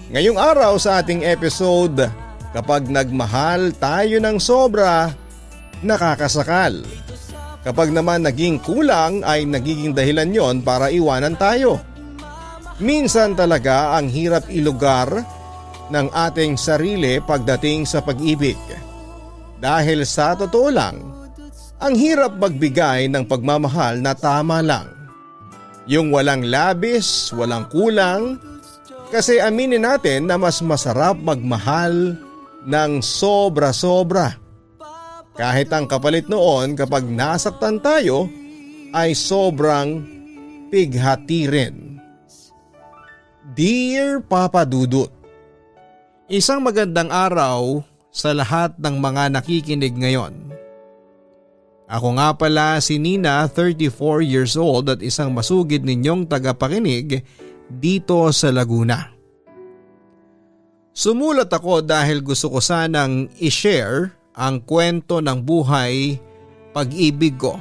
Ngayong araw sa ating episode, kapag nagmahal tayo ng sobra, nakakasakal. Kapag naman naging kulang ay nagiging dahilan yon para iwanan tayo. Minsan talaga ang hirap ilugar ng ating sarili pagdating sa pag-ibig. Dahil sa totoo lang, ang hirap magbigay ng pagmamahal na tama lang. Yung walang labis, walang kulang. Kasi aminin natin na mas masarap magmahal ng sobra-sobra. Kahit ang kapalit noon kapag nasaktan tayo ay sobrang pighati rin. Dear Papa Dudut, isang magandang araw sa lahat ng mga nakikinig ngayon. Ako nga pala si Nina, 34 years old at isang masugid ninyong tagapakinig dito sa Laguna. Sumulat ako dahil gusto ko sanang i-share ang kwento ng buhay pag-ibig ko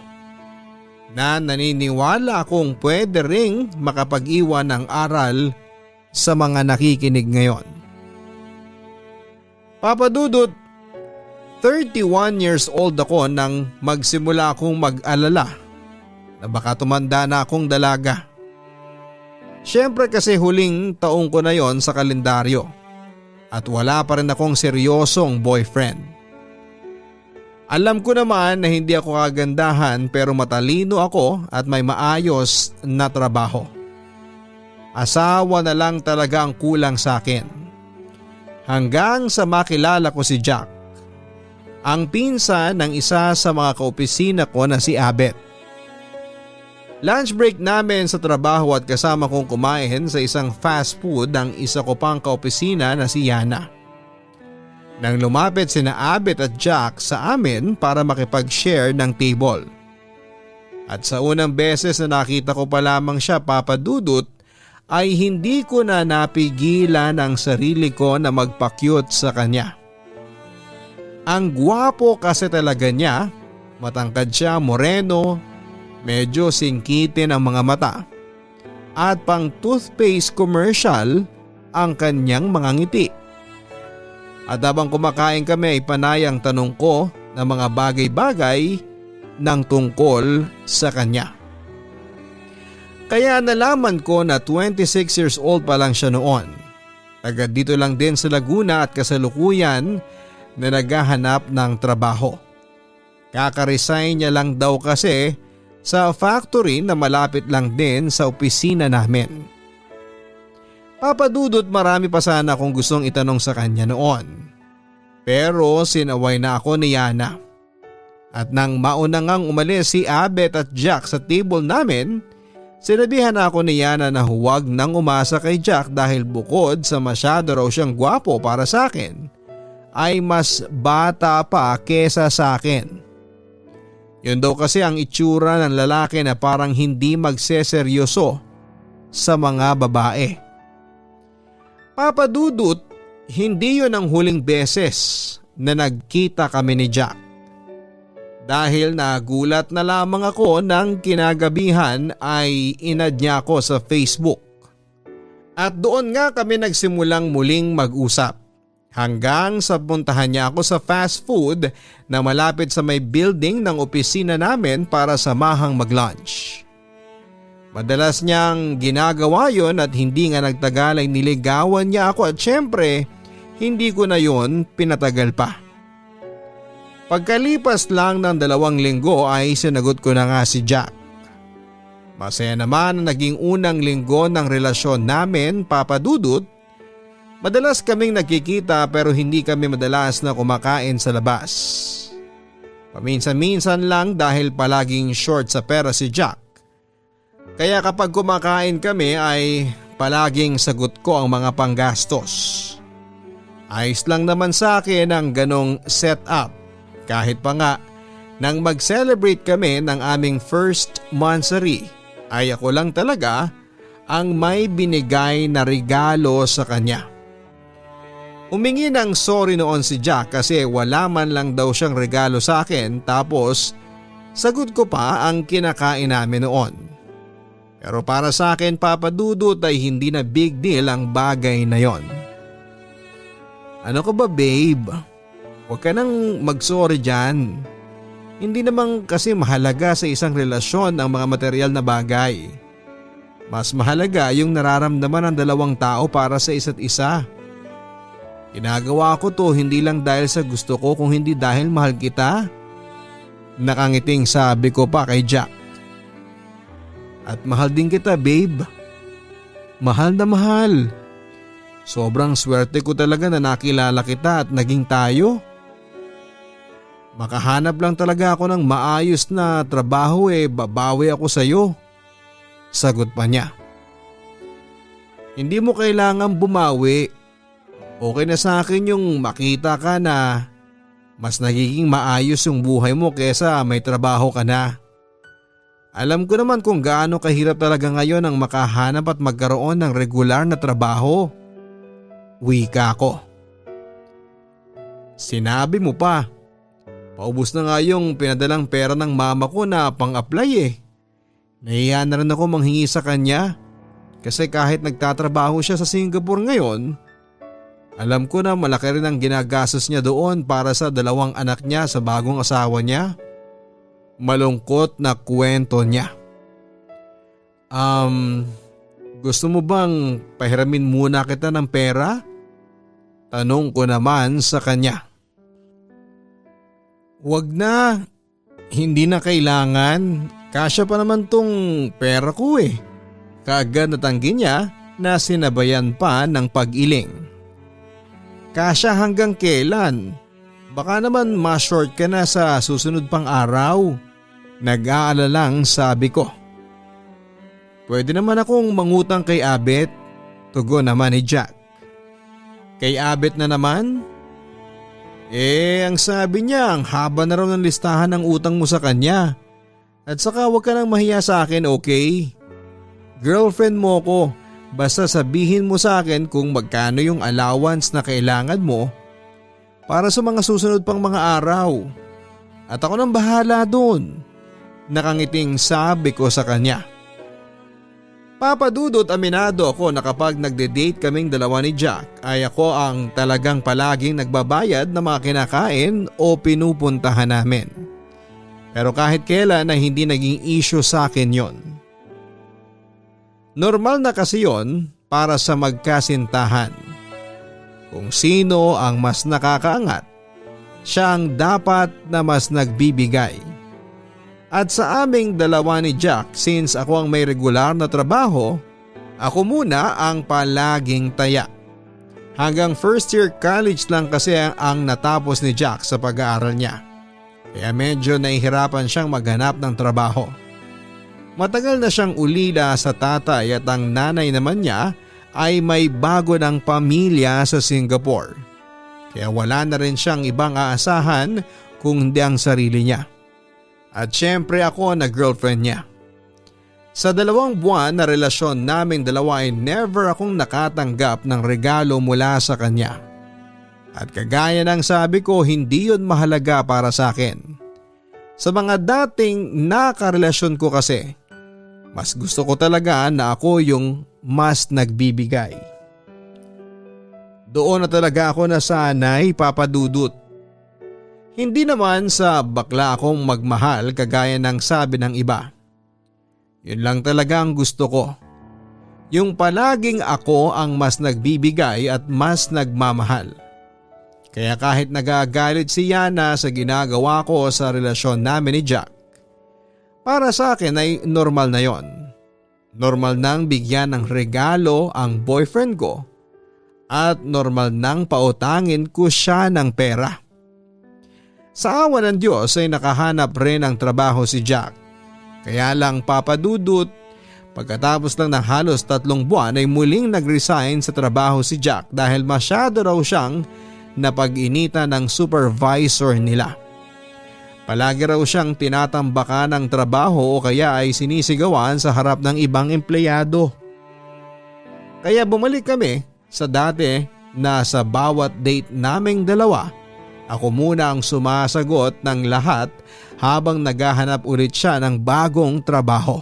na naniniwala akong pwede ring makapag-iwan ng aral sa mga nakikinig ngayon. Papa Dudut, 31 years old ako nang magsimula akong mag-alala na baka tumanda na akong dalaga. Siyempre kasi huling taong ko na yon sa kalendaryo at wala pa rin akong seryosong boyfriend. Alam ko naman na hindi ako kagandahan pero matalino ako at may maayos na trabaho. Asawa na lang talaga ang kulang sa akin. Hanggang sa makilala ko si Jack, ang pinsan ng isa sa mga kaopisina ko na si Abet. Lunch break namin sa trabaho at kasama kong kumain sa isang fast food ang isa ko pang kaopisina na si Yana. Nang lumapit sina Abet at Jack sa amin para makipag-share ng table. At sa unang beses na nakita ko pa lamang siya, Papa Dudut, ay hindi ko na napigilan ang sarili ko na magpa-cute sa kanya. Ang gwapo kasi talaga niya, matangkad siya, moreno, medyo singkitin ang mga mata at pang toothpaste commercial ang kanyang mga ngiti. At habang kumakain kami ay panay ang tanong ko ng mga bagay-bagay ng tungkol sa kanya. Kaya nalaman ko na 26 years old pa lang siya noon. Taga dito lang din sa Laguna at kasalukuyan na naghahanap ng trabaho. Kaka-resign niya lang daw kasi sa factory na malapit lang din sa opisina namin. Papa Dudut, marami pa sana akong gustong itanong sa kanya noon. Pero sinaway na ako ni Yana. At nang mauna ngang umalis si Abet at Jack sa table namin, sinabihan ako ni Yana na huwag nang umasa kay Jack dahil bukod sa masyado raw siyang gwapo para sa akin, ay mas bata pa kesa sa akin. Yun daw kasi ang itsura ng lalaki na parang hindi magseseryoso sa mga babae. Papa Dudut, hindi yun ang huling beses na nagkita kami ni Jack. Dahil nagulat na lamang ako nang kinagabihan ay inad niya ako sa Facebook. At doon nga kami nagsimulang muling mag-usap. Hanggang sa puntahan niya ako sa fast food na malapit sa may building ng opisina namin para samahang mag-lunch. Madalas niyang ginagawa yon at hindi nga nagtagal ay niligawan niya ako at syempre hindi ko na yon pinatagal pa. Pagkalipas lang ng 2 linggo ay sinagot ko na nga si Jack. Masaya naman ang naging unang linggo ng relasyon namin, Papa Dudut. Madalas kaming nagkikita pero hindi kami madalas na kumakain sa labas. Paminsan-minsan lang dahil palaging short sa pera si Jack. Kaya kapag kumakain kami ay palaging sagot ko ang mga panggastos. Ayos lang naman sa akin ang ganong setup. Kahit pa nga nang mag-celebrate kami ng aming first monthsary ay ako lang talaga ang may binigay na regalo sa kanya. Humingi ng sorry noon si Jack kasi wala man lang daw siyang regalo sa akin tapos sagot ko pa ang kinakain namin noon. Pero para sa akin, Papa Dudut, ay hindi na big deal ang bagay na yon. Ano ka ba babe? Huwag ka nang mag-sorry dyan. Hindi naman kasi mahalaga sa isang relasyon ang mga material na bagay. Mas mahalaga yung nararamdaman ng dalawang tao para sa isa't isa. Ginagawa ko to hindi lang dahil sa gusto ko kung hindi dahil mahal kita. Nakangiting sabi ko pa kay Jack. At mahal din kita babe. Mahal na mahal. Sobrang swerte ko talaga na nakilala kita at naging tayo. Makahanap lang talaga ako ng maayos na trabaho babawi ako sa iyo. Sagot pa niya. Hindi mo kailangan bumawi. Okay na sa akin yung makita ka na mas nagiging maayos yung buhay mo kesa may trabaho ka na. Alam ko naman kung gaano kahirap talaga ngayon ang makahanap at magkaroon ng regular na trabaho. Wika ko. Sinabi mo pa. Paubos na nga yung pinadalang pera ng mama ko na pang-apply Nahiya na rin ako manghingi sa kanya kasi kahit nagtatrabaho siya sa Singapore ngayon, alam ko na malaki rin ang ginagastos niya doon para sa 2 anak niya sa bagong asawa niya. Malungkot na kwento niya. Gusto mo bang pahiramin muna kita ng pera? Tanong ko naman sa kanya. Wag na, hindi na kailangan. Kasya pa naman tong pera ko Kaagad natanggi niya na sinabayan pa ng pag-iling. Kasya hanggang kailan? Baka naman ma-short ka na sa susunod pang araw. Nag-aalalang sabi ko. Pwede naman akong mangutang kay Abet. Tugon naman ni Jack. Kay Abet na naman? Ang sabi niya ang haba na raw ng listahan ng utang mo sa kanya. At saka huwag ka nang mahiya sa akin, okay? Girlfriend mo ko, basta sabihin mo sa akin kung magkano yung allowance na kailangan mo para sa mga susunod pang mga araw. At ako nang bahala doon. Nakangiting sabi ko sa kanya. Papadudot aminado ako na kapag nagde-date kaming dalawa ni Jack ay ako ang talagang palaging nagbabayad ng mga kinakain o pinupuntahan namin. Pero kahit kailan ay hindi naging issue sa akin yon. Normal na kasi yon para sa magkasintahan. Kung sino ang mas nakakaangat, siya ang dapat na mas nagbibigay. At sa aming dalawa ni Jack, since ako ang may regular na trabaho, ako muna ang palaging taya. Hanggang first year college lang kasi ang natapos ni Jack sa pag-aaral niya. Kaya medyo nahihirapan siyang maghanap ng trabaho. Matagal na siyang ulila sa tatay at ang nanay naman niya ay may bago ng pamilya sa Singapore. Kaya wala na rin siyang ibang aasahan kung hindi ang sarili niya. At syempre ako na girlfriend niya. Sa 2 buwan na relasyon naming dalawa ay never akong nakatanggap ng regalo mula sa kanya. At kagaya ng sabi ko, hindi yun mahalaga para sa akin. Sa mga dating nakarelasyon ko kasi, mas gusto ko talaga na ako yung mas nagbibigay. Doon na talaga ako nasanay, papadudot. Hindi naman sa bakla akong magmahal kagaya ng sabi ng iba. Yun lang talaga ang gusto ko. Yung palaging ako ang mas nagbibigay at mas nagmamahal. Kaya kahit nagagalit si Yana sa ginagawa ko sa relasyon namin ni Jack, para sa akin ay normal na yon. Normal nang bigyan ng regalo ang boyfriend ko at normal nang pautangin ko siya ng pera. Sa awa ng Diyos ay nakahanap rin ng trabaho si Jack. Kaya lang papadudot, pagkatapos lang ng halos 3 buwan ay muling nag-resign sa trabaho si Jack dahil masyado raw siyang napag-inita ng supervisor nila. Palagi raw siyang tinatambakan ng trabaho o kaya ay sinisigawan sa harap ng ibang empleyado. Kaya bumalik kami sa dati na sa bawat date naming dalawa, ako muna ang sumasagot ng lahat habang naghahanap ulit siya ng bagong trabaho.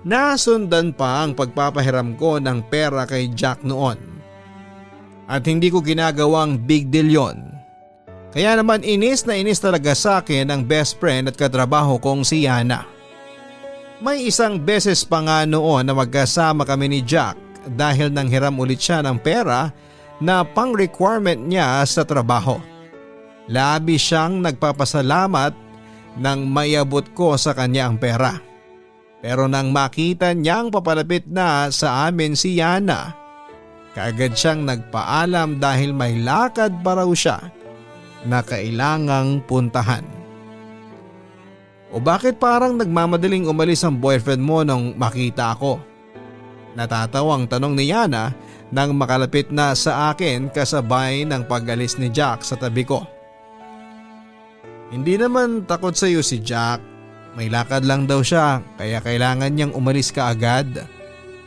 Nasundan pa ang pagpapahiram ko ng pera kay Jack noon. at hindi ko ginagawang big deal yon. Kaya naman inis na inis talaga sa akin ang best friend at katrabaho kong si Yana. May isang beses pa nga noon na magkasama kami ni Jack dahil nanghiram ulit siya ng pera na pang-requirement niya sa trabaho. Labi siyang nagpapasalamat nang maiabot ko sa kanya ang pera. Pero nang makita niyang papalapit na sa amin si Yana, kaagad siyang nagpaalam dahil may lakad pa raw siya na kailangang puntahan. O bakit parang nagmamadaling umalis ang boyfriend mo nung makita ako? Natatawang tanong ni Yana nang makalapit na sa akin kasabay ng pag-alis ni Jack sa tabi ko. Hindi naman takot sa iyo si Jack. May lakad lang daw siya kaya kailangan niyang umalis kaagad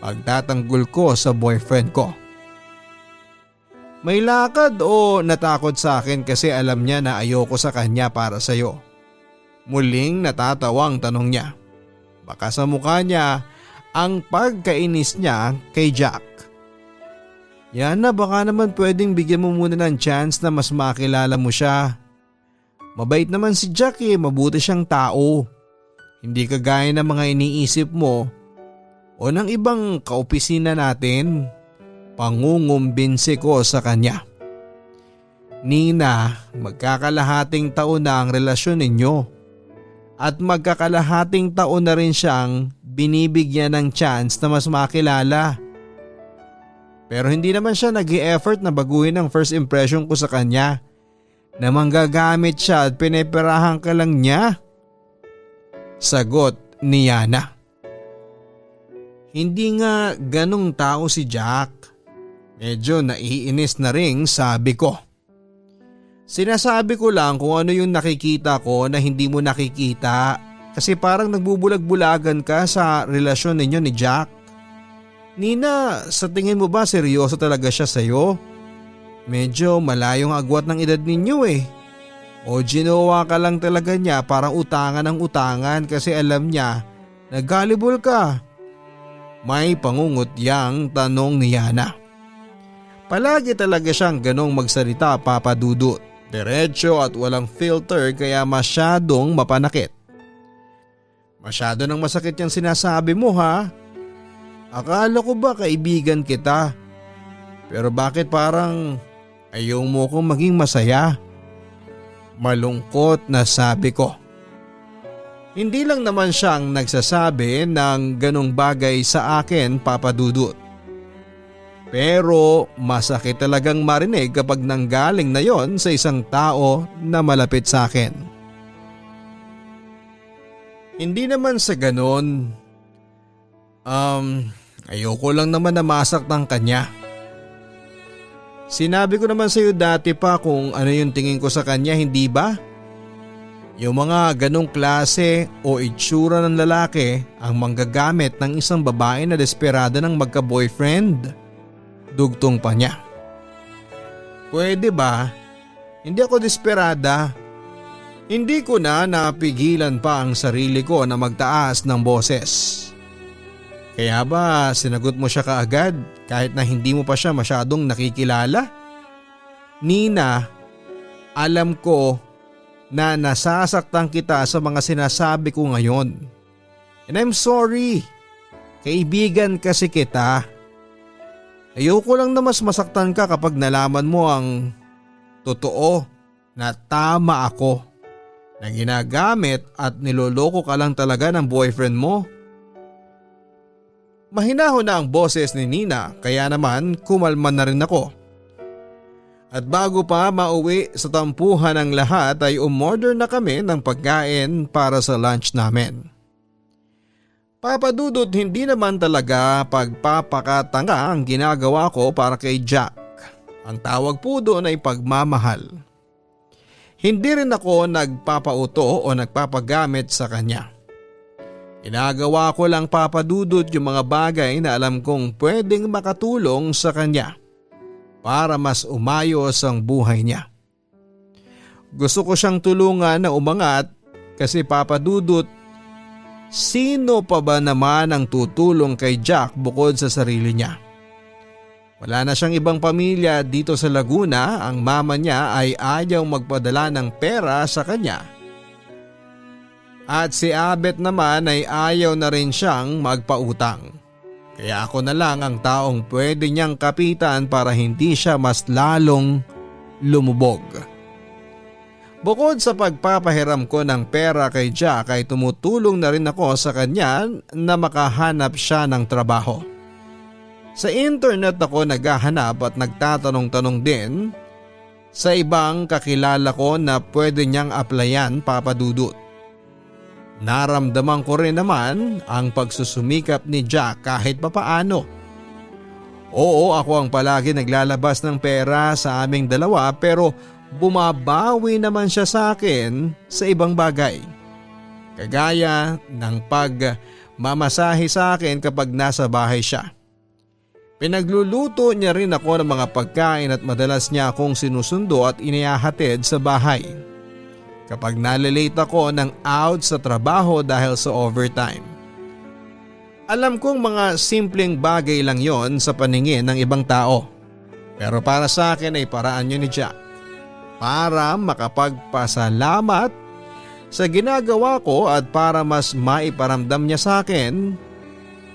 pagtatanggol ko sa boyfriend ko. May lakad o natakot sa akin kasi alam niya na ayoko sa kanya para sa iyo? Muling natatawang tanong niya. Baka sa mukha niya ang pagkainis niya kay Jack. Yana, baka naman pwedeng bigyan mo muna ng chance na mas makilala mo siya. Mabait naman si Jack mabuti siyang tao. Hindi kagaya ng mga iniisip mo o ng ibang kaopisina natin. Pangungumbinsi ko sa kanya. Nina, magkakalahating taon na ang relasyon ninyo at magkakalahating taon na rin siyang binibigyan ng chance na mas makilala. Pero hindi naman siya nag-i-effort na baguhin ang first impression ko sa kanya na manggagamit siya at pineperahan ka lang niya. Sagot ni Yana. Hindi nga ganong tao si Jack. Medyo naiinis na ring sabi ko. Sinasabi ko lang kung ano yung nakikita ko na hindi mo nakikita kasi parang nagbubulag-bulagan ka sa relasyon ninyo ni Jack. Nina, sa tingin mo ba seryoso talaga siya sa'yo? Medyo malayong agwat ng edad ninyo O ginawa ka lang talaga niya parang utangan ng utangan kasi alam niya na gullible ka. May pangungutyang tanong ni Yana. Palagi talaga siyang ganong magsalita, Papa Dudut. Diretso at walang filter kaya masyadong mapanakit. Masyado nang masakit yung sinasabi mo ha? Akala ko ba kaibigan kita? Pero bakit parang ayaw mo kong maging masaya? Malungkot na sabi ko. Hindi lang naman siyang nagsasabi ng ganong bagay sa akin, Papa Dudut. Pero masakit talagang marinig kapag nanggaling na yon sa isang tao na malapit sa akin. Hindi naman sa ganon. Ayoko lang naman na masaktan kanya. Sinabi ko naman sa iyo dati pa kung ano yung tingin ko sa kanya, hindi ba? Yung mga ganong klase o itsura ng lalaki ang manggagamit ng isang babae na desperada ng magka-boyfriend. Dugtong pa niya. Pwede ba? Hindi ako desperada. Hindi ko na napigilan pa ang sarili ko na magtaas ng boses. Kaya ba sinagot mo siya kaagad kahit na hindi mo pa siya masyadong nakikilala? Nina, alam ko na nasasaktan kita sa mga sinasabi ko ngayon. And I'm sorry. Kaibigan kasi kita. Ayoko lang na mas masaktan ka kapag nalaman mo ang totoo na tama ako, na ginagamit at niloloko ka lang talaga ng boyfriend mo. Mahinahon na ang boses ni Nina kaya naman kumalma na rin ako. At bago pa mauwi sa tampuhan ng lahat ay umorder na kami ng pagkain para sa lunch namin. Papa Dudut, hindi naman talaga pagpapakatanga ang ginagawa ko para kay Jack. Ang tawag po doon ay pagmamahal. Hindi rin ako nagpapauto o nagpapagamit sa kanya. Ginagawa ko lang, Papa Dudut, yung mga bagay na alam kong pwedeng makatulong sa kanya para mas umayos ang buhay niya. Gusto ko siyang tulungan na umangat kasi, Papa Dudut, sino pa ba naman ang tutulong kay Jack bukod sa sarili niya? Wala na siyang ibang pamilya dito sa Laguna, ang mama niya ay ayaw magpadala ng pera sa kanya. At si Abet naman ay ayaw na rin siyang magpautang. Kaya ako na lang ang taong pwede niyang kapitan para hindi siya mas lalong lumubog. Bukod sa pagpapahiram ko ng pera kay Jack ay tumutulong na rin ako sa kanya na makahanap siya ng trabaho. Sa internet ako naghahanap at nagtatanong-tanong din sa ibang kakilala ko na pwede niyang applyan, Papa Dudut. Naramdaman ko rin naman ang pagsusumikap ni Jack kahit papaano. Oo, ako ang palagi naglalabas ng pera sa aming dalawa pero bumabawi naman siya sa akin sa ibang bagay. Kagaya ng pagmamasahe sa akin kapag nasa bahay siya. Pinagluluto niya rin ako ng mga pagkain at madalas niya akong sinusundo at inihahatid sa bahay. Kapag nalilate ako ng out sa trabaho dahil sa overtime. Alam kong mga simpleng bagay lang yon sa paningin ng ibang tao. Pero para sa akin ay paraan yun ni Jack. Para makapagpasalamat sa ginagawa ko at para mas maiparamdam niya sa akin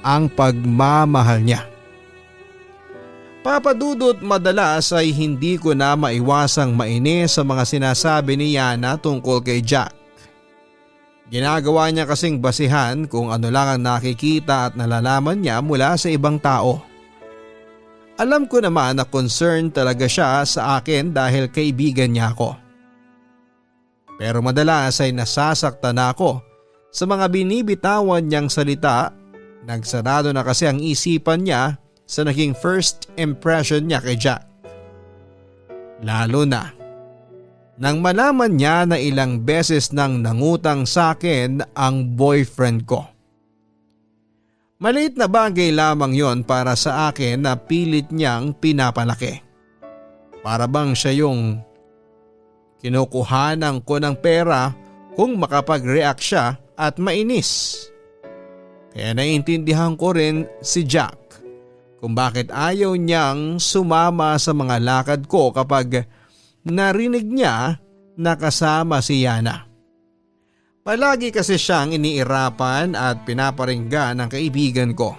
ang pagmamahal niya. Papa Dudut, madalas ay hindi ko na maiwasang mainis sa mga sinasabi ni Yana tungkol kay Jack. Ginagawa niya kasing basihan kung ano lang ang nakikita at nalalaman niya mula sa ibang tao. Alam ko naman na concerned talaga siya sa akin dahil kaibigan niya ako. Pero madalas ay nasasaktan ako sa mga binibitawan niyang salita. Nagsarado na kasi ang isipan niya sa naging first impression niya kay Jack. Lalo na nang malaman niya na ilang beses nang nangutang sa akin ang boyfriend ko. Maliit na bagay lamang yon para sa akin na pilit niyang pinapalaki. Para bang siya yung kinukuhanan ko ng pera kung makapag-react siya at mainis. Kaya naiintindihan ko rin si Jack kung bakit ayaw niyang sumama sa mga lakad ko kapag narinig niya na kasama si Yana. Palagi kasi siyang iniirapan at pinaparinggan ng kaibigan ko.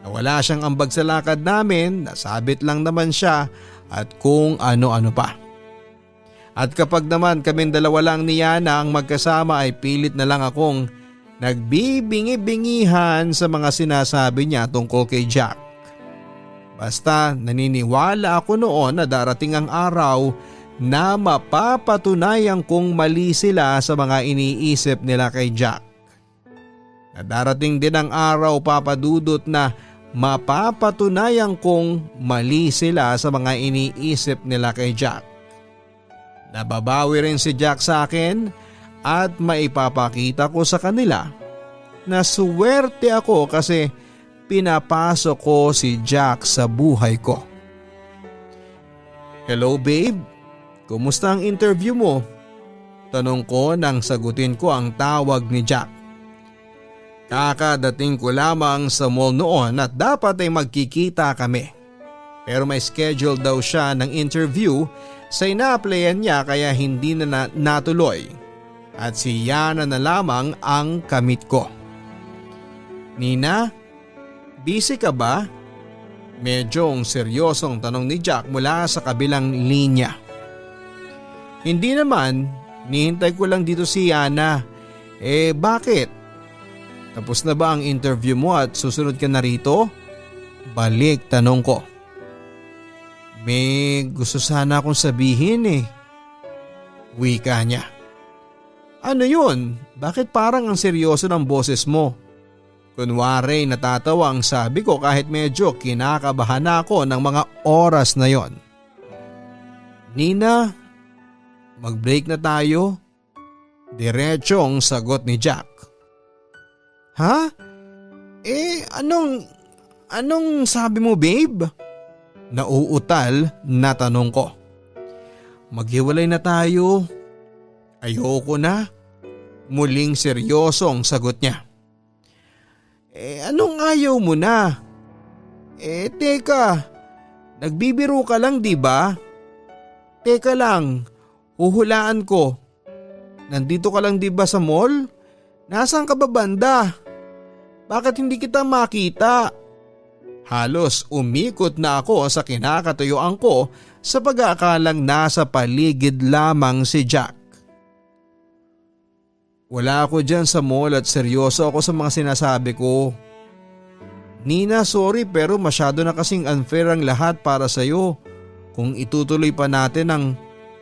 Nawala siyang ambag sa lakad namin, nasabit lang naman siya at kung ano-ano pa. At kapag naman kaming dalawa lang ni Yana ang magkasama ay pilit na lang akong nagbibingi-bingihan sa mga sinasabi niya tungkol kay Jack. Basta naniniwala ako noon na darating ang araw na mapapatunayan kong mali sila sa mga iniisip nila kay Jack. Na darating din ang araw, Papa Dudut, na mapapatunayan kong mali sila sa mga iniisip nila kay Jack. Nababawi rin si Jack sa akin at maipapakita ko sa kanila na suwerte ako kasi pinapasok ko si Jack sa buhay ko. Hello babe, kumusta ang interview mo? Tanong ko nang sagutin ko ang tawag ni Jack. Kakadating ko lamang sa mall noon at dapat ay magkikita kami. Pero may schedule daw siya ng interview sa ina-applyan niya kaya hindi na natuloy. At si Yana na lamang ang kamit ko. Nina, busy ka ba? Medyong seryosong tanong ni Jack mula sa kabilang linya. Hindi naman, nihintay ko lang dito si Yana. Bakit? Tapos na ba ang interview mo at susunod ka na rito? Balik tanong ko. May gusto sana akong sabihin Wika niya. Ano yun? Bakit parang ang seryoso ng boses mo? Kunwari natatawa ang sabi ko kahit medyo kinakabahan ako ng mga oras na yon. Nina, mag-break na tayo. Diretsong sagot ni Jack. Ha? Anong sabi mo babe? Nauutal na tanong ko. Maghiwalay na tayo. Ayoko na. Muling seryosong sagot niya. Anong ayaw mo na? Teka, Nagbibiro ka lang, di ba? Teka lang, huhulaan ko. Nandito ka lang, di ba, sa mall? Nasaan ka ba banda? Bakit hindi kita makita? Halos umikot na ako sa kinakatuyuan ko sa pag-aakalang nasa paligid lamang si Jack. Wala ako dyan sa mall at seryoso ako sa mga sinasabi ko. Nina, sorry pero masyado na kasing unfair ang lahat para sa'yo. Kung itutuloy pa natin ang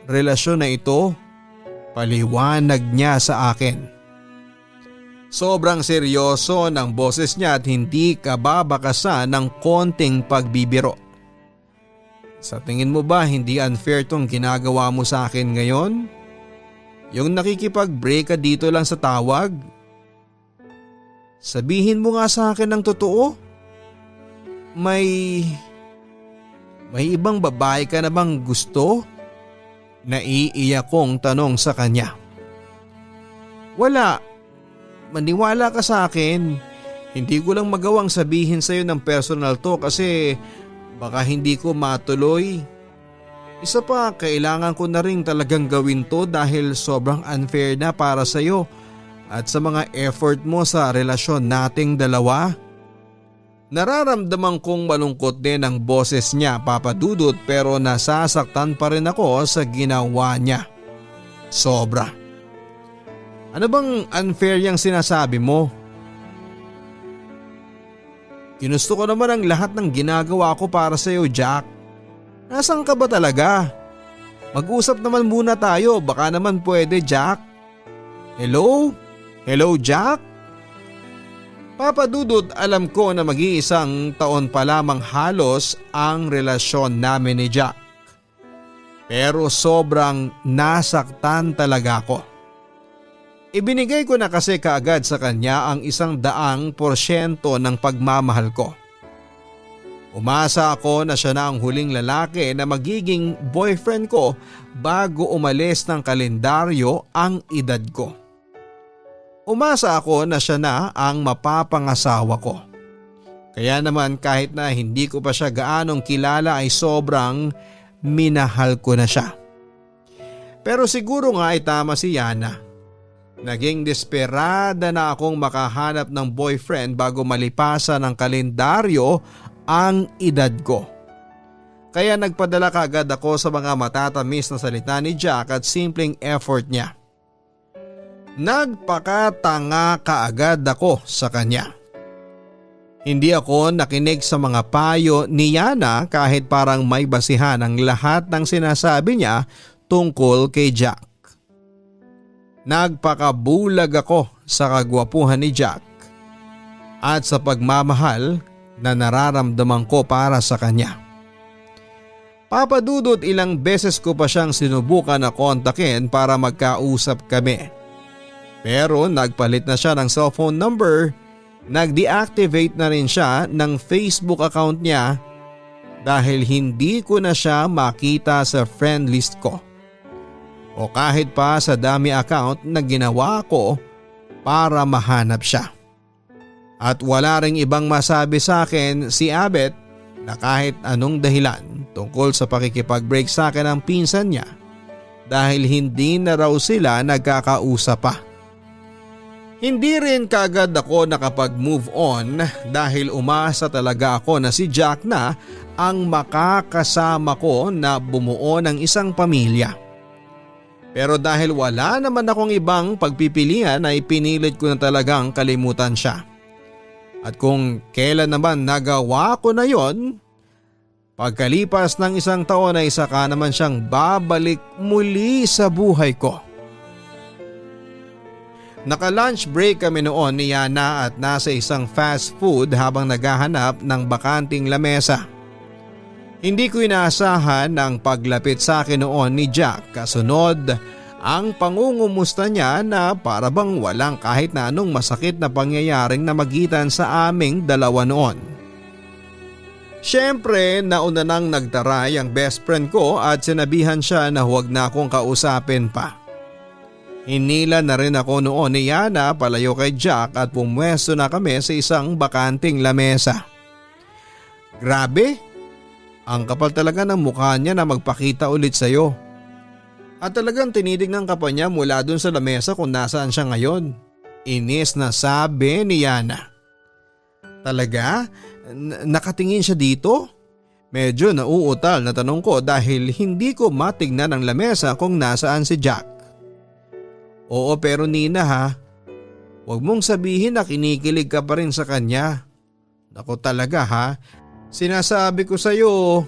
relasyon na ito, paliwanag niya sa akin. Sobrang seryoso ng boses niya at hindi kababakasan ng konting pagbibiro. Sa tingin mo ba hindi unfair tong ginagawa mo sa akin ngayon? Yung nakikipag-break ka dito lang sa tawag? Sabihin mo nga sa akin ng totoo. May ibang babae ka na bang gusto? Naiiyak kong tanong sa kanya. Wala. Maniwala ka sa akin. Hindi ko lang magawang sabihin sa'yo ng personal to kasi baka hindi ko matuloy. Isa pa, kailangan ko na rin talagang gawin to dahil sobrang unfair na para sa'yo at sa mga effort mo sa relasyon nating dalawa. Nararamdaman kong malungkot din ang boses niya, Papa Dudut, pero nasasaktan pa rin ako sa ginawa niya. Sobra. Ano bang unfair yung sinasabi mo? Ginusto ko naman ang lahat ng ginagawa ko para sa iyo, Jack. Nasaan ka ba talaga? Mag-usap naman muna tayo, baka naman pwede, Jack. Hello? Hello, Jack? Papa Dudut, alam ko na mag-iisang taon pa lamang halos ang relasyon namin ni Jack. Pero sobrang nasaktan talaga ako. Ibinigay ko na kasi kaagad sa kanya ang 100% ng pagmamahal ko. Umasa ako na siya na ang huling lalaki na magiging boyfriend ko bago umalis ng kalendaryo ang edad ko. Umasa ako na siya na ang mapapangasawa ko. Kaya naman kahit na hindi ko pa siya gaanong kilala ay sobrang minahal ko na siya. Pero siguro nga ay tama si Yana. Naging desperada na akong makahanap ng boyfriend bago malipasan ng kalendaryo ang edad ko. Kaya nagpadala kaagad ako sa mga matatamis na salita ni Jack at simpleng effort niya. Nagpakatanga kaagad ako sa kanya. Hindi ako nakinig sa mga payo ni Yana kahit parang may basihan ang lahat ng sinasabi niya tungkol kay Jack. Nagpakabulag ako sa kagwapuhan ni Jack at sa pagmamahal na nararamdaman ko para sa kanya. Papa Dudut, ilang beses ko pa siyang sinubukan na kontakin para magkausap kami. Pero nagpalit na siya ng cellphone number, nag-deactivate na rin siya ng Facebook account niya dahil hindi ko na siya makita sa friend list ko. O kahit pa sa dami account na ginawa ko para mahanap siya. At wala ring ibang masabi sa akin si Abet na kahit anong dahilan tungkol sa pakikipag-break sa akin ng pinsan niya dahil hindi na raw sila nagkakausap pa. Hindi rin kaagad ako nakapag-move on dahil umasa talaga ako na si Jack na ang makakasama ko na bumuo ng isang pamilya. Pero dahil wala naman akong ibang pagpipilian ay pinilit ko na talagang kalimutan siya. At kung kailan naman nagawa ko na yon, pagkalipas ng 1 taon ay saka naman siyang babalik muli sa buhay ko. Naka-lunch break kami noon ni Yana at nasa isang fast food habang naghahanap ng bakanting lamesa. Hindi ko inaasahan ang paglapit sa akin noon ni Jack, kasunod ang pangungumusta niya na para bang walang kahit na anong masakit na pangyayaring namagitan sa aming dalawa noon. Siyempre nauna nang nagtaray ang best friend ko at sinabihan siya na huwag na akong kausapin pa. Hinila na rin ako noon ni Yana palayo kay Jack at pumwesto na kami sa isang bakanting lamesa. Grabe, Ang kapal talaga ng mukha niya na magpakita ulit sa'yo. At talagang tinitignan ka pa niya mula dun sa lamesa kung nasaan siya ngayon. Inis na sabi ni Yana. Talaga? Nakatingin siya dito? Medyo nauutal na tanong ko dahil hindi ko matignan ang lamesa kung nasaan si Jack. Oo pero Nina ha, huwag mong sabihin na kinikilig ka pa rin sa kanya. Naku talaga ha, sinasabi ko sa'yo,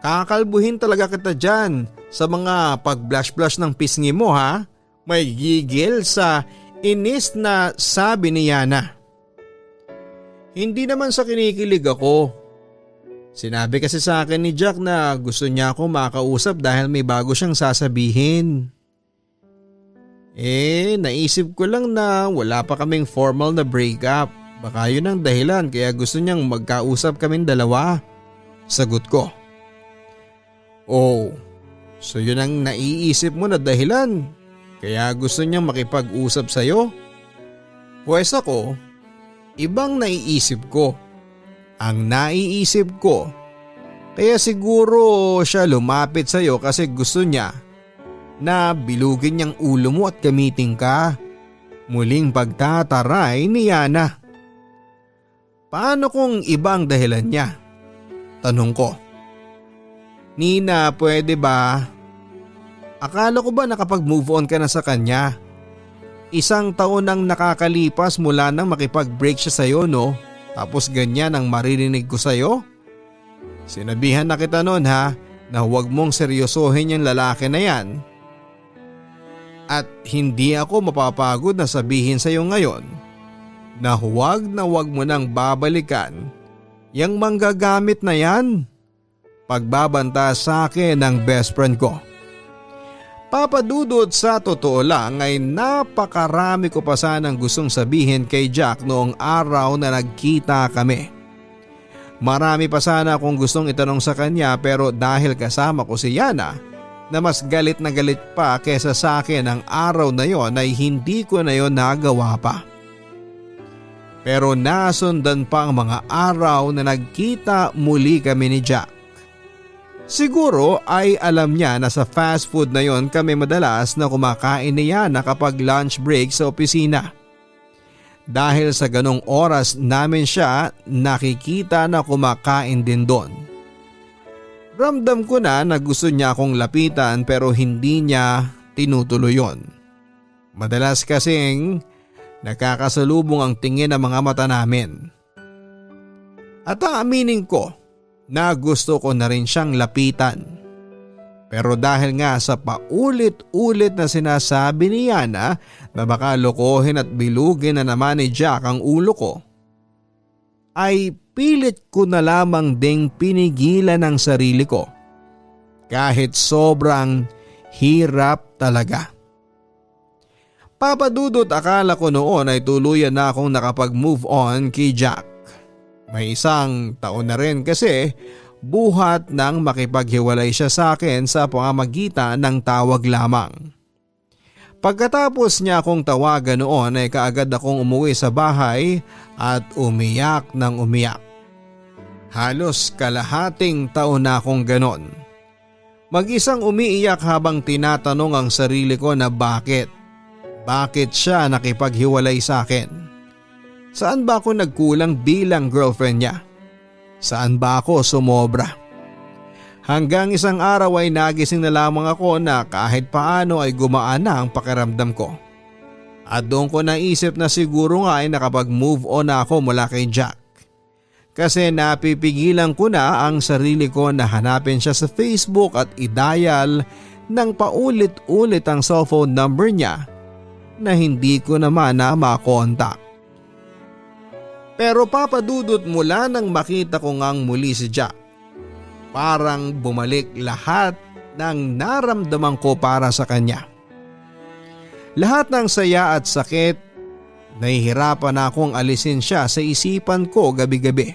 kakalbuhin talaga kita dyan sa mga pag-blush-blush ng pisngi mo ha. May gigil sa inis na sabi ni Yana. Hindi naman sa kinikilig ako. Sinabi kasi sa akin ni Jack na gusto niya ako makausap dahil may bago siyang sasabihin. Naisip ko lang na wala pa kaming formal na breakup. Baka yun ang dahilan kaya gusto niyang magkausap kaming dalawa. Sagot ko. Oh, so yun ang naiisip mo na dahilan. Kaya gusto niyang makipag-usap sa'yo? Pwes ako, ibang naiisip ko. Ang naiisip ko, kaya siguro siya lumapit sa'yo kasi gusto niya na bilugin niyang ulo mo at gamitin ka. Muling pagtataray ni Yana. Paano kung ibang dahilan niya? Tanong ko. Nina, pwede ba? Akala ko ba nakapag-move on ka na sa kanya? 1 taon nang nakakalipas mula nang makipag-break siya sa'yo no? Tapos ganyan ang maririnig ko sa'yo? Sinabihan na kita noon ha na huwag mong seryosohin yung lalaki na yan. At hindi ako mapapagod na sabihin sa'yo ngayon na huwag mo nang babalikan yung manggagamit na yan. Pagbabanta sa akin ng best friend ko. Papadudod sa totoo lang ay napakarami ko pa sanang gustong sabihin kay Jack noong araw na nagkita kami. Marami pa sana akong gustong itanong sa kanya pero dahil kasama ko si Yana na mas galit na galit pa kesa sa akin ang araw na yon ay hindi ko na yon nagawa pa. Pero nasundan pa ang mga araw na nagkita muli kami ni Jack. Siguro ay alam niya na sa fast food na yon kami madalas na kumakain ni Yana kapag lunch break sa opisina. Dahil sa ganong oras namin siya nakikita na kumakain din doon. Ramdam ko na gusto niya akong lapitan pero hindi niya tinutuloy yon. Madalas kasing nakakasalubong ang tingin ng mga mata namin. At aaminin ko na gusto ko na rin siyang lapitan. Pero dahil nga sa paulit-ulit na sinasabi ni Yana na baka lokohin at bilugin na naman ni Jack ang ulo ko, ay pilit ko na lamang ding pinigilan ang sarili ko. Kahit sobrang hirap talaga. Papadudot akala ko noon ay tuluyan na akong nakapag-move on kay Jack. May 1 taon na rin kasi buhat nang makipaghiwalay siya sa akin sa pamamagitan ng tawag lamang. Pagkatapos niya akong tawagan noon ay kaagad akong umuwi sa bahay at umiyak ng umiyak. Halos kalahating taon na akong ganon. Mag-isang umiiyak habang tinatanong ang sarili ko na bakit siya nakipaghiwalay sa akin. Saan ba ako nagkulang bilang girlfriend niya? Saan ba ako sumobra? Hanggang isang araw ay nagising na lamang ako na kahit paano ay gumaan na ang pakiramdam ko. At doon ko naisip na siguro nga ay nakapag-move on na ako mula kay Jack. Kasi napipigilan ko na ang sarili ko na hanapin siya sa Facebook at i-dial ng paulit-ulit ang cellphone number niya na hindi ko naman na makontak. Pero papadudot mula nang makita ko ngang muli si Jack, parang bumalik lahat ng naramdaman ko para sa kanya. Lahat ng saya at sakit, nahihirapan na akong alisin siya sa isipan ko gabi-gabi.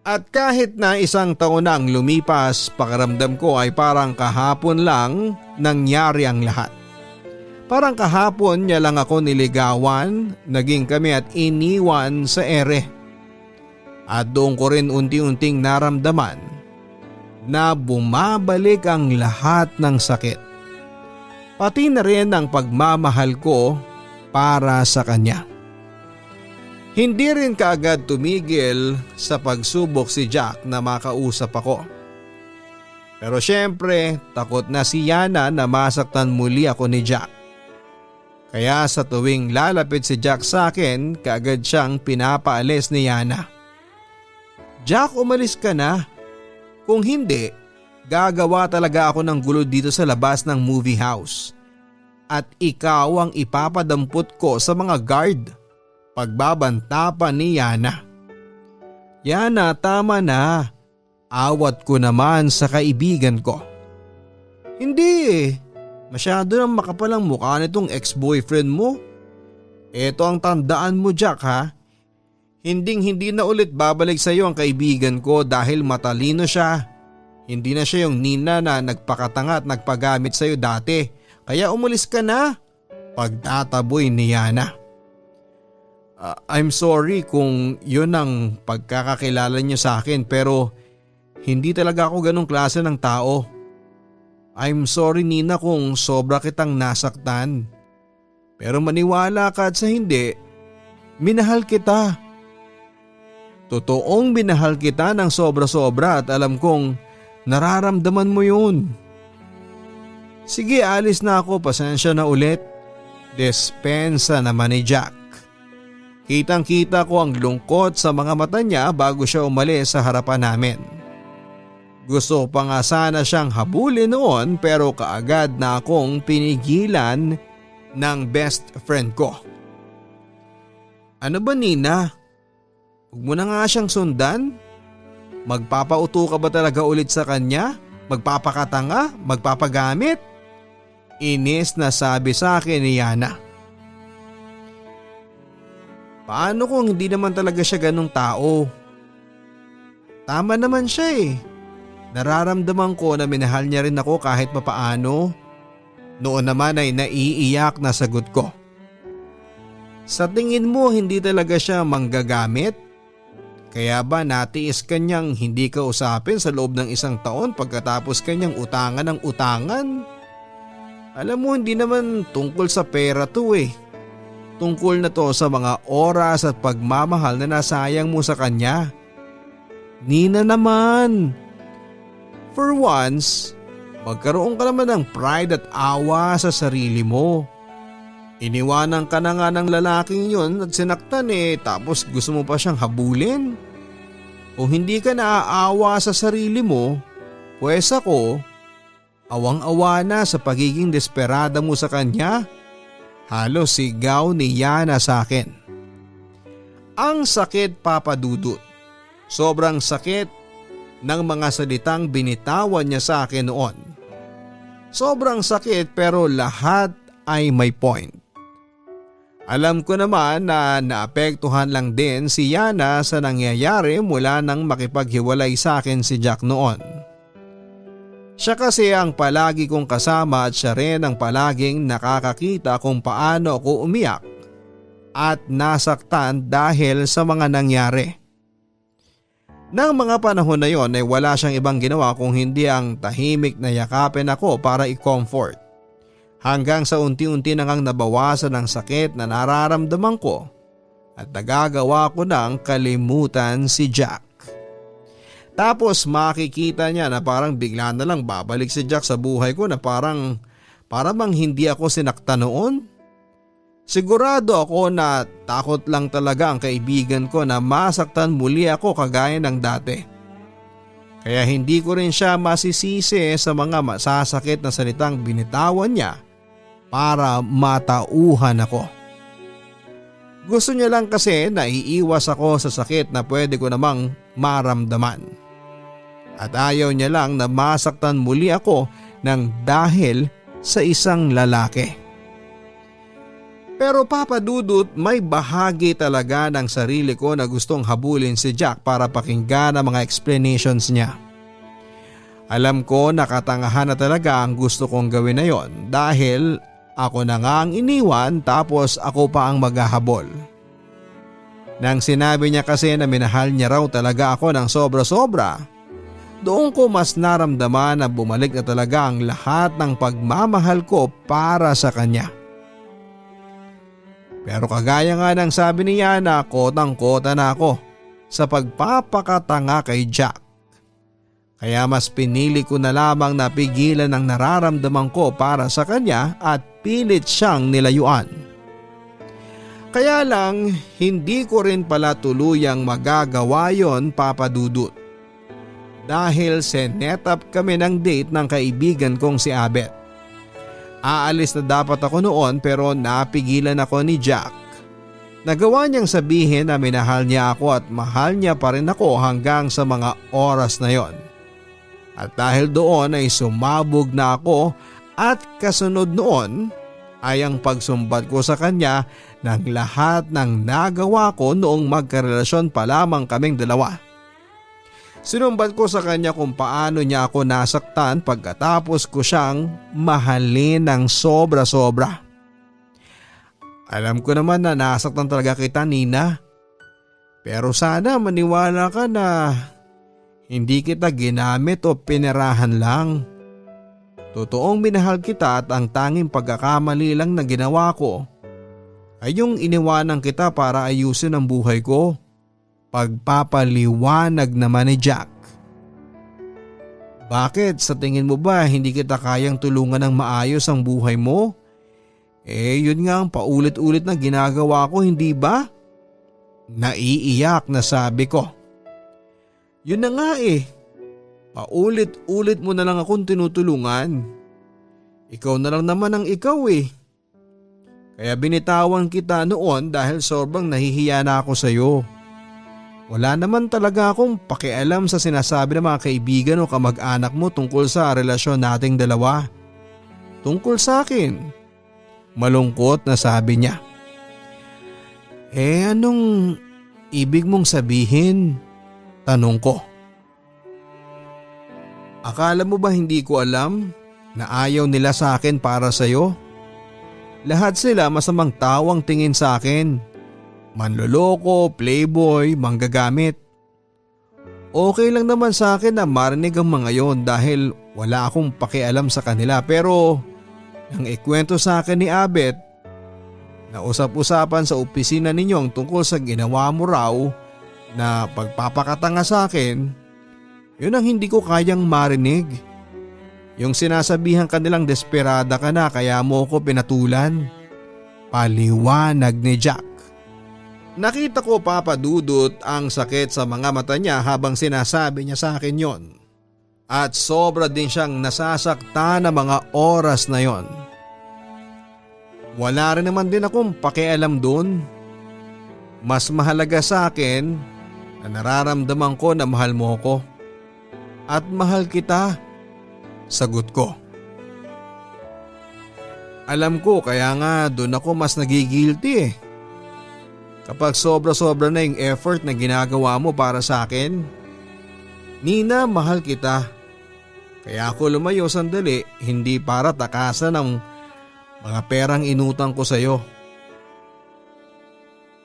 At kahit na 1 taon na ang lumipas, pakiramdam ko ay parang kahapon lang nangyari ang lahat. Parang kahapon niya lang ako niligawan, naging kami at iniwan sa ere. At doon ko rin unti-unting naramdaman na bumabalik ang lahat ng sakit. Pati na rin ang pagmamahal ko para sa kanya. Hindi rin kaagad tumigil sa pagsubok si Jack na makausap ako. Pero syempre, takot na si Yana na masaktan muli ako ni Jack. Kaya sa tuwing lalapit si Jack sa akin, kaagad siyang pinapaalis ni Yana. Jack, umalis ka na. Kung hindi, gagawa talaga ako ng gulo dito sa labas ng movie house. At ikaw ang ipapadampot ko sa mga guard. Pagbabanta pa ni Yana. Yana, tama na. Awat ko naman sa kaibigan ko. Hindi eh. Masyado nang makapalang mukha nitong ex-boyfriend mo. Ito ang tandaan mo, Jack, ha? Hindi na ulit babalik sa iyo ang kaibigan ko dahil matalino siya. Hindi na siya yung nina na nagpakatanga at nagpagamit sa iyo dati. Kaya umalis ka na. Pagtataboy ni Yana. I'm sorry kung yun ang pagkakakilala niyo sa akin pero hindi talaga ako ganong klase ng tao. I'm sorry Nina kung sobra kitang nasaktan. Pero maniwala ka at sa hindi, minahal kita. Totoong minahal kita ng sobra-sobra at alam kong nararamdaman mo yun. Sige, alis na ako, pasensya na ulit. Despensa naman ni Jack. Kitang-kita ko ang lungkot sa mga mata niya bago siya umalis sa harapan namin. Gusto pa nga sana siyang habulin noon pero kaagad na akong pinigilan ng best friend ko. Ano ba Nina? Huwag mo na nga siyang sundan? Magpapauto ka ba talaga ulit sa kanya? Magpapakatanga? Magpapagamit? Inis na sabi sa akin ni Yana. Paano kung hindi naman talaga siya ganong tao? Tama naman siya eh. Nararamdaman ko na minahal niya rin ako kahit papaano. Noon naman ay naiiyak na sagot ko. Sa tingin mo hindi talaga siya manggagamit? Kaya ba natiis kanyang hindi ka usapin sa loob ng 1 taon pagkatapos kanyang utangan ng utangan? Alam mo hindi naman tungkol sa pera to eh. Tungkol na to sa mga oras at pagmamahal na nasayang mo sa kanya. Nina naman. For once, magkaroon ka naman ng pride at awa sa sarili mo. Iniwanan ka na nga ng lalaking yun at sinaktan tapos gusto mo pa siyang habulin? Kung hindi ka naaawa sa sarili mo, pues ako, awang-awa na sa pagiging desperada mo sa kanya. Halos sigaw ni Yana sa akin. Ang sakit, Papa Dudut. Sobrang sakit ng mga salitang binitawan niya sa akin noon. Sobrang sakit pero lahat ay may point. Alam ko naman na naapektuhan lang din si Yana sa nangyayari mula nang makipaghiwalay sa akin si Jack noon. Siya kasi ang palagi kong kasama at siya rin ang palaging nakakakita kung paano ako umiyak at nasaktan dahil sa mga nangyari. Nang mga panahon na yon ay wala siyang ibang ginawa kung hindi ang tahimik na yakapin ako para i-comfort. Hanggang sa unti-unti na ngang nabawasan ang sakit na nararamdaman ko at nagagawa ko ng kalimutan si Jack. Tapos makikita niya na parang bigla na lang babalik si Jack sa buhay ko na parang bang hindi ako sinaktan noon. Sigurado ako na takot lang talaga ang kaibigan ko na masaktan muli ako kagaya ng dati. Kaya hindi ko rin siya masisisi sa mga masasakit na salitang binitawan niya para matauhan ako. Gusto niya lang kasi na iiwas ako sa sakit na pwede ko namang maramdaman. At ayaw niya lang na masaktan muli ako ng dahil sa isang lalaki. Pero Papa Dudut, may bahagi talaga ng sarili ko na gustong habulin si Jack para pakinggan ang mga explanations niya. Alam ko na katangahan na talaga ang gusto kong gawin na yon dahil ako na nga ang iniwan tapos ako pa ang maghahabol. Nang sinabi niya kasi na minahal niya raw talaga ako ng sobra-sobra, doon ko mas naramdaman na bumalik na talaga ang lahat ng pagmamahal ko para sa kanya. Pero kagaya nga ng sabi niya na kotang-kota na ako sa pagpapakatanga kay Jack. Kaya mas pinili ko na lamang na pigilan ang nararamdaman ko para sa kanya at pilit siyang nilayuan. Kaya lang hindi ko rin pala tuluyang magagawa yon, Papa Dudut. Dahil sinet up kami ng date ng kaibigan kong si Abet. Aalis na dapat ako noon pero napigilan ako ni Jack. Nagawa niyang sabihin na minahal niya ako at mahal niya pa rin ako hanggang sa mga oras na yon. At dahil doon ay sumabog na ako at kasunod noon ay ang pagsumbat ko sa kanya ng lahat ng nagawa ko noong magkarelasyon pa lamang kaming dalawa. Sinumbat ko sa kanya kung paano niya ako nasaktan pagkatapos ko siyang mahalin ng sobra-sobra. Alam ko naman na nasaktan talaga kita, Nina. Pero sana maniwala ka na hindi kita ginamit o pinerahan lang. Totoong minahal kita at ang tanging pagkakamali lang na ginawa ko ay yung iniwanan kita para ayusin ang buhay ko. Pagpapaliwanag naman ni Jack. Bakit sa tingin mo ba hindi kita kayang tulungan ng maayos ang buhay mo? Yun nga ang paulit-ulit na ginagawa ko, hindi ba? Naiiyak na sabi ko. Yun na nga paulit-ulit mo na lang akong tinutulungan. Ikaw na lang naman ang ikaw Kaya binitawan kita noon dahil sobrang nahihiya na ako sa iyo. Wala naman talaga akong pakialam sa sinasabi ng mga kaibigan o kamag-anak mo tungkol sa relasyon nating dalawa. Tungkol sa akin. Malungkot na sabi niya. Anong ibig mong sabihin? Tanong ko. Akala mo ba hindi ko alam na ayaw nila sa akin para sa iyo? Lahat sila masamang tawang tingin sa akin. Manloloko, playboy, manggagamit. Okay lang naman sa akin na marinig ang mga yon dahil wala akong pakialam sa kanila, pero nang ikwento sa akin ni Abet na usap-usapan sa opisina ninyong tungkol sa ginawa mo raw na pagpapakatanga sa akin, yun ang hindi ko kayang marinig. Yung sinasabihan kanilang desperada ka na kaya mo ko pinatulan. Paliwanag ni Jack. Nakita ko, Papa Dudut, ang sakit sa mga mata niya habang sinasabi niya sa akin yon. At sobra din siyang nasasaktan na mga oras na yon. Wala rin naman din akong pakialam doon. Mas mahalaga sa akin na nararamdaman ko na mahal mo ko. At mahal kita, sagot ko. Alam ko kaya nga doon ako mas nagigilty Kapag sobra-sobra na yung effort na ginagawa mo para sa akin. Nina, mahal kita. Kaya ako lumayo sandali, hindi para takasan ang mga perang inutang ko sa iyo.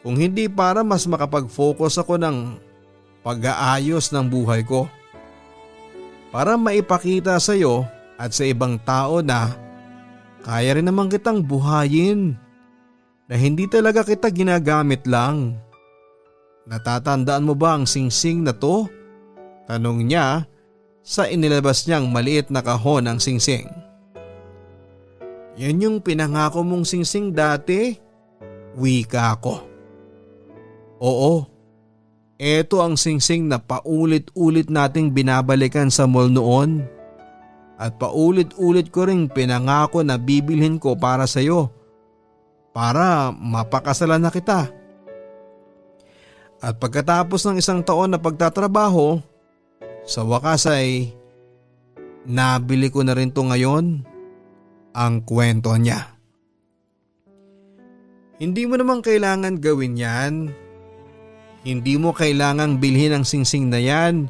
Kung hindi para mas makapag-focus ako ng pag-aayos ng buhay ko. Para maipakita sa iyo at sa ibang tao na kaya rin naman kitang buhayin. Na hindi talaga kita ginagamit lang. Natatandaan mo ba ang singsing na to? Tanong niya sa inilabas niyang maliit na kahon ng singsing. Yan yung pinangako mong singsing dati? Wika ko. Oo. Ito ang singsing na paulit-ulit nating binabalikan sa mall noon. At paulit-ulit ko ring pinangako na bibilhin ko para sa iyo. Para mapakasalan na kita. At pagkatapos ng isang taon na pagtatrabaho, sa wakas ay nabili ko na rin to ngayon. Ang kwento niya. Hindi mo naman kailangan gawin yan. Hindi mo kailangang bilhin ang singsing na yan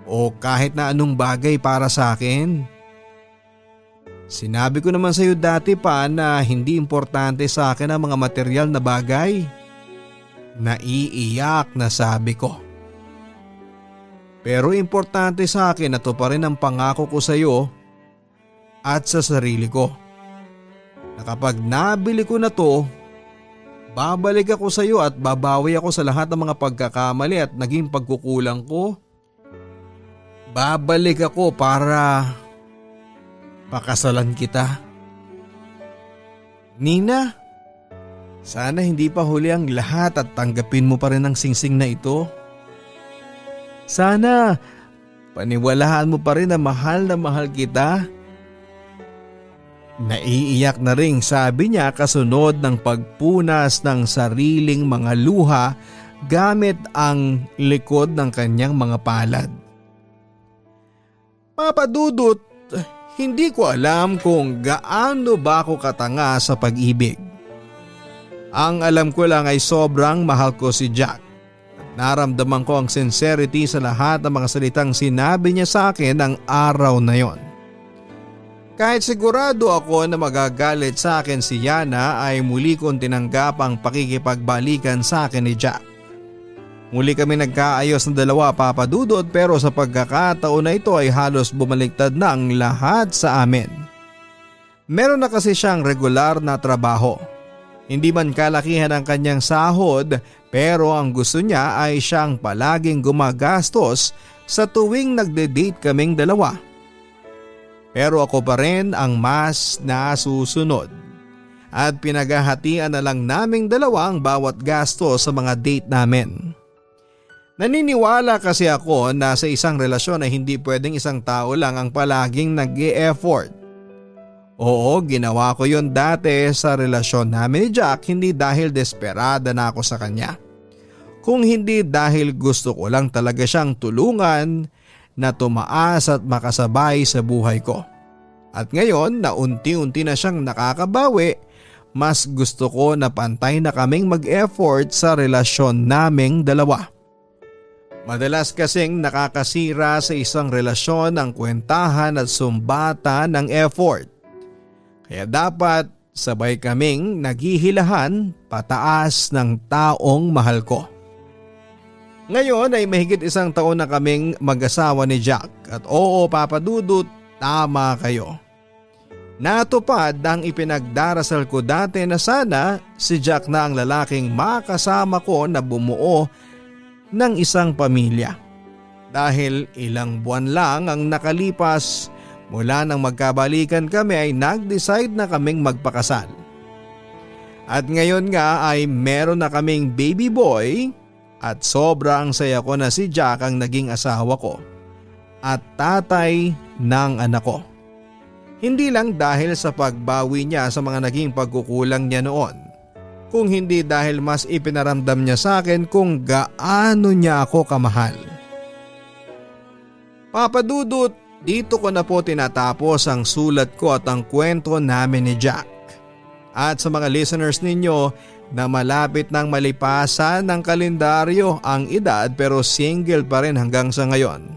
o kahit na anong bagay para sa akin. Sinabi ko naman sa iyo dati pa na hindi importante sa akin ang mga material na bagay. Naiiyak na sabi ko. Pero importante sa akin na to pa rin ang pangako ko sa iyo at sa sarili ko. Na kapag nabili ko na to, babalik ako sa iyo at babawi ako sa lahat ng mga pagkakamali at naging pagkukulang ko. Babalik ako para pakasalan kita. Nina, sana hindi pa huli ang lahat at tanggapin mo pa rin ang singsing na ito. Sana paniwalaan mo pa rin na mahal kita. Naiiyak na ring sabi niya kasunod ng pagpunas ng sariling mga luha gamit ang likod ng kanyang mga palad. Papa Dudut, hindi ko alam kung gaano ba ako katanga sa pag-ibig. Ang alam ko lang ay sobrang mahal ko si Jack. Naramdaman ko ang sincerity sa lahat ng mga salitang sinabi niya sa akin ng araw na yon. Kahit sigurado ako na magagalit sa akin si Yana ay muli kong tinanggap ang pakikipagbalikan sa akin ni Jack. Muli kami nagkaayos ng dalawa, Papa Dudut, pero sa pagkakataon na ito ay halos bumaliktad na ang lahat sa amin. Meron na kasi siyang regular na trabaho. Hindi man kalakihan ang kanyang sahod pero ang gusto niya ay siyang palaging gumagastos sa tuwing nagde-date kaming dalawa. Pero ako pa rin ang mas nasusunod at pinaghahatian na lang naming dalawa ang bawat gasto sa mga date namin. Naniniwala kasi ako na sa isang relasyon ay hindi pwedeng isang tao lang ang palaging nag-e-effort. Oo, ginawa ko yon dati sa relasyon namin ni Jack, hindi dahil desperada na ako sa kanya. Kung hindi dahil gusto ko lang talaga siyang tulungan na tumaas at makasabay sa buhay ko. At ngayon na unti-unti na siyang nakakabawi, mas gusto ko na pantay na kaming mag-effort sa relasyon naming dalawa. Madalas kasing nakakasira sa isang relasyon ang kwentahan at sumbatan ng effort. Kaya dapat sabay kaming naghihilahan pataas ng taong mahal ko. Ngayon ay mahigit 1 taon na kaming mag-asawa ni Jack at oo, Papa Dudut, tama kayo. Natupad ang ipinagdarasal ko dati na sana si Jack na ang lalaking makasama ko na bumuo ng isang pamilya. Dahil ilang buwan lang ang nakalipas mula nang magkabalikan kami ay nag-decide na kaming magpakasal. At ngayon nga ay meron na kaming baby boy at sobrang saya ko na si Jack ang naging asawa ko at tatay ng anak ko. Hindi lang dahil sa pagbawi niya sa mga naging pagkukulang niya noon, kung hindi dahil mas ipinaramdam niya sa akin kung gaano niya ako kamahal. Papa Dudut, dito ko na po tinatapos ang sulat ko at ang kwento namin ni Jack. At sa mga listeners ninyo na malapit nang malipasan ng kalendaryo ang edad pero single pa rin hanggang sa ngayon,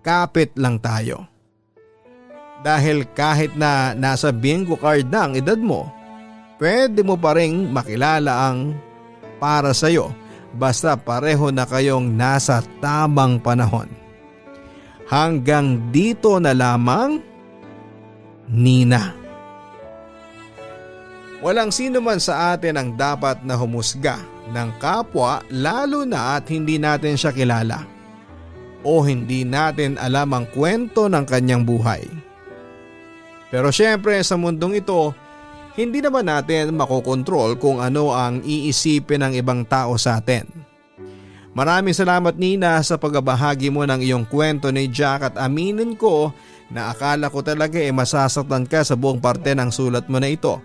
kapit lang tayo. Dahil kahit na nasa bingo card na ang edad mo, pwede mo pa rin makilala ang para sa'yo basta pareho na kayong nasa tamang panahon. Hanggang dito na lamang, Nina. Walang sino man sa atin ang dapat na humusga ng kapwa lalo na at hindi natin siya kilala o hindi natin alam ang kwento ng kanyang buhay. Pero syempre sa mundong ito, hindi naman natin makokontrol kung ano ang iisipin ng ibang tao sa atin. Maraming salamat Nina sa pagbabahagi mo ng iyong kwento ni Jack at aminin ko na akala ko talaga masasaktan ka sa buong parte ng sulat mo na ito.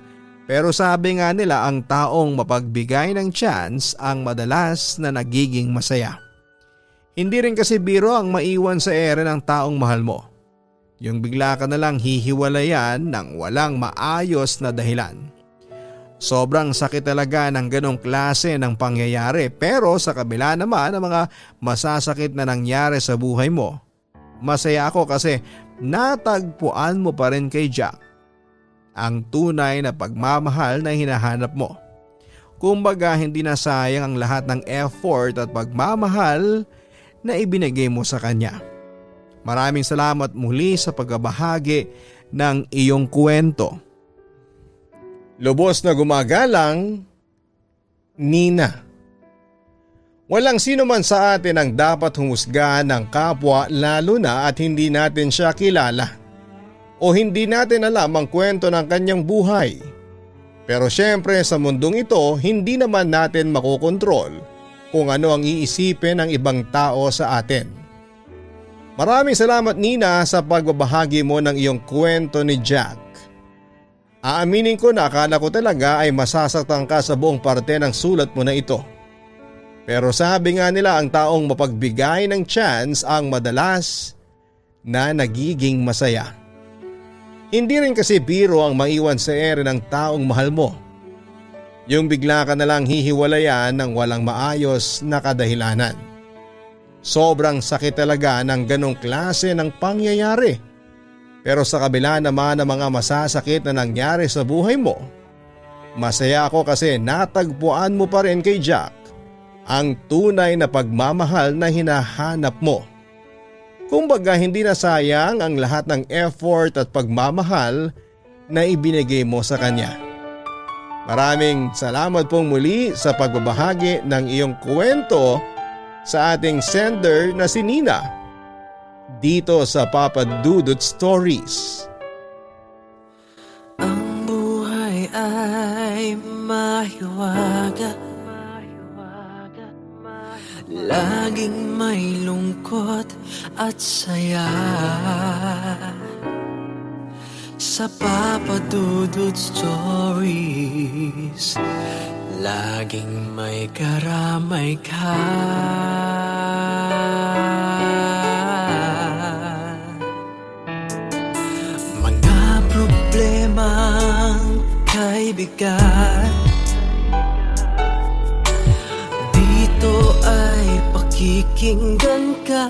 Pero sabi nga nila ang taong mapagbigay ng chance ang madalas na nagiging masaya. Hindi rin kasi biro ang maiwan sa ere ng taong mahal mo. Yung bigla ka na lang hihiwalayan ng walang maayos na dahilan. Sobrang sakit talaga ng ganong klase ng pangyayari pero sa kabila naman ng mga masasakit na nangyari sa buhay mo, masaya ako kasi natagpuan mo pa rin kay Jack ang tunay na pagmamahal na hinahanap mo. Kumbaga hindi na sayang ang lahat ng effort at pagmamahal na ibinigay mo sa kanya. Maraming salamat muli sa pagbabahagi ng iyong kwento. Lubos na gumagalang, Nina. Walang sino man sa atin ang dapat humusga ng kapwa lalo na at hindi natin siya kilala o hindi natin alam ang kwento ng kanyang buhay. Pero syempre sa mundong ito hindi naman natin makokontrol kung ano ang iisipin ng ibang tao sa atin. Maraming salamat Nina sa pagbabahagi mo ng iyong kwento ni Jack. Aaminin ko na akala ko talaga ay masasaktan ka sa buong parte ng sulat mo na ito. Pero sabi nga nila ang taong mapagbigay ng chance ang madalas na nagiging masaya. Hindi rin kasi biro ang maiwan sa ere ng taong mahal mo. Yung bigla ka na lang hihiwalayan ng walang maayos na kadahilanan. Sobrang sakit talaga ng ganong klase ng pangyayari. Pero sa kabila naman ng mga masasakit na nangyari sa buhay mo, masaya ako kasi natagpuan mo pa rin kay Jack ang tunay na pagmamahal na hinahanap mo. Kumbaga hindi na sayang ang lahat ng effort at pagmamahal na ibinigay mo sa kanya. Maraming salamat pong muli sa pagbabahagi ng iyong kwento sa ating sender na si Nina dito sa Papa Dudut Stories. Ang buhay ay mahiwaga, laging may lungkot at saya. Sa Papa Dudut Stories, laging may karamay ka. Mga problemang kay bigat, dito ay pakikinggan ka.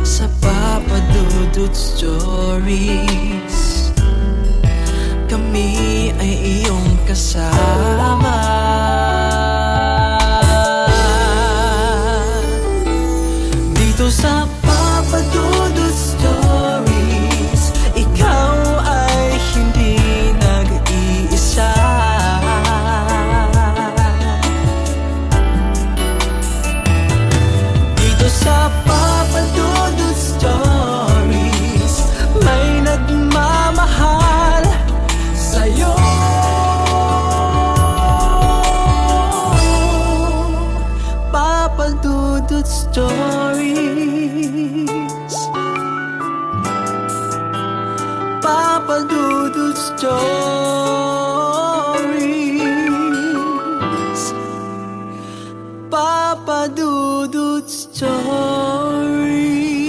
Sa Papa Dudut Stories, kami ay iyong kasama. Dito sa Papa Dudut Stories, ikaw ay hindi nag-iisa. Dito sa Papa Dudut Stories, may nagmamahal sa'yo. Papa Dudut Stories, Papa Dudut Stories, Papa Dudut Stories.